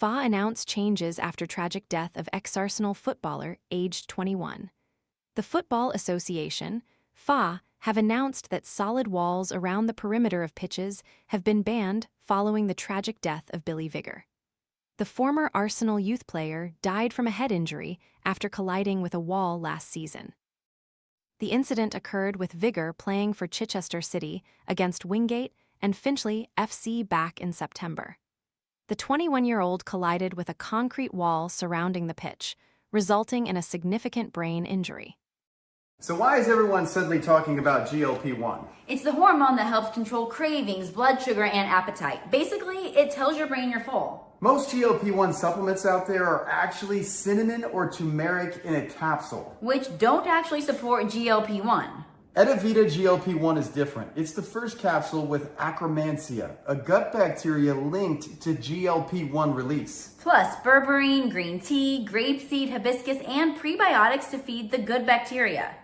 FA announced changes after tragic death of ex-Arsenal footballer aged 21. The Football Association, FA, have announced that solid walls around the perimeter of pitches have been banned following the tragic death of Billy Vigar. The former Arsenal youth player died from a head injury after colliding with a wall last season. The incident occurred with Vigar playing for Chichester City against Wingate and Finchley FC back in September. The 21-year-old collided with a concrete wall surrounding the pitch, resulting in a significant brain injury. So why is everyone suddenly talking about GLP-1? It's the hormone that helps control cravings, blood sugar, and appetite. Basically, it tells your brain you're full. Most GLP-1 supplements out there are actually cinnamon or turmeric in a capsule, Which don't actually support GLP-1. Edavita GLP-1 is different. It's the first capsule with Akkermansia, a gut bacteria linked to GLP-1 release. Plus, berberine, green tea, grapeseed, hibiscus, and prebiotics to feed the good bacteria.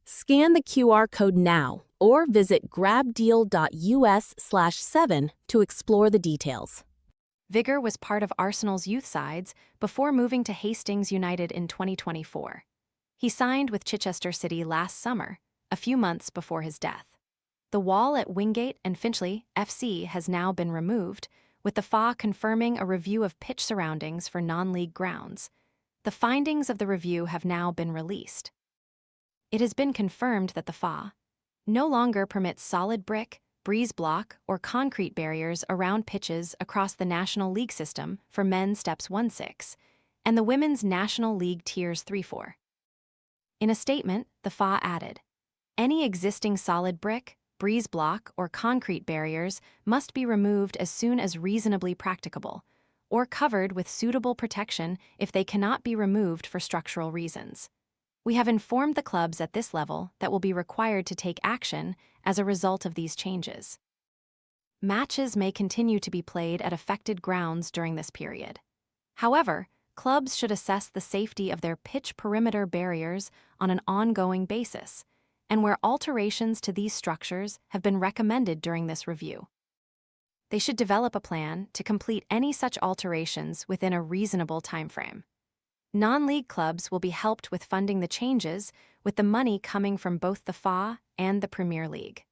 Scan the QR code now or visit grabdeal.us/7 to explore the details. Vigar was part of Arsenal's youth sides before moving to Hastings United in 2024. He signed with Chichester City last summer, a few months before his death. The wall at Wingate and Finchley FC has now been removed, with the FA confirming a review of pitch surroundings for non-league grounds. The findings of the review have now been released. It has been confirmed that the FA no longer permits solid brick, breeze block, or concrete barriers around pitches across the National League system for men's Steps 1-6 and the Women's National League Tiers 3-4. In a statement, the FA added, "Any existing solid brick, breeze block, or concrete barriers must be removed as soon as reasonably practicable, or covered with suitable protection if they cannot be removed for structural reasons. We have informed the clubs at this level that will be required to take action as a result of these changes." Matches may continue to be played at affected grounds during this period. However, clubs should assess the safety of their pitch perimeter barriers on an ongoing basis, and where alterations to these structures have been recommended during this review, they should develop a plan to complete any such alterations within a reasonable timeframe. Non-league clubs will be helped with funding the changes, with the money coming from both the FA and the Premier League.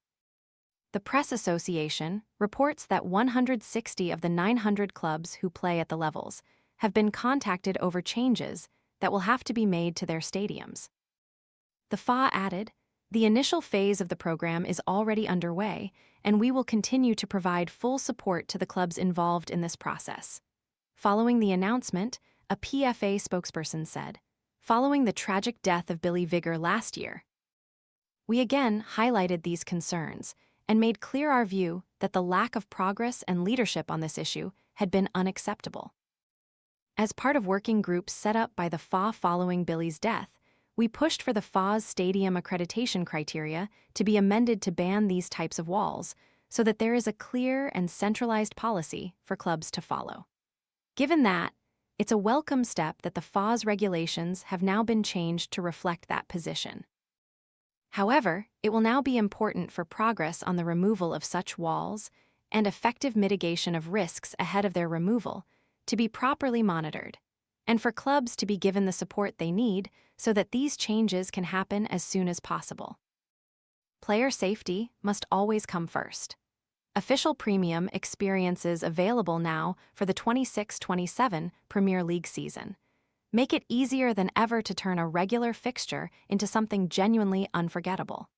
The Press Association reports that 160 of the 900 clubs who play at the levels have been contacted over changes that will have to be made to their stadiums. The FA added, "The initial phase of the program is already underway, and we will continue to provide full support to the clubs involved in this process." Following the announcement, a PFA spokesperson said, "Following the tragic death of Billy Vigar last year, we again highlighted these concerns and made clear our view that the lack of progress and leadership on this issue had been unacceptable. As part of working groups set up by the FA following Billy's death, we pushed for the FA's stadium accreditation criteria to be amended to ban these types of walls so that there is a clear and centralized policy for clubs to follow. Given that, it's a welcome step that the FA's regulations have now been changed to reflect that position. However, it will now be important for progress on the removal of such walls and effective mitigation of risks ahead of their removal to be properly monitored, and for clubs to be given the support they need so that these changes can happen as soon as possible. Player safety must always come first. Official premium experiences available now for the 26-27 Premier League season make it easier than ever to turn a regular fixture into something genuinely unforgettable.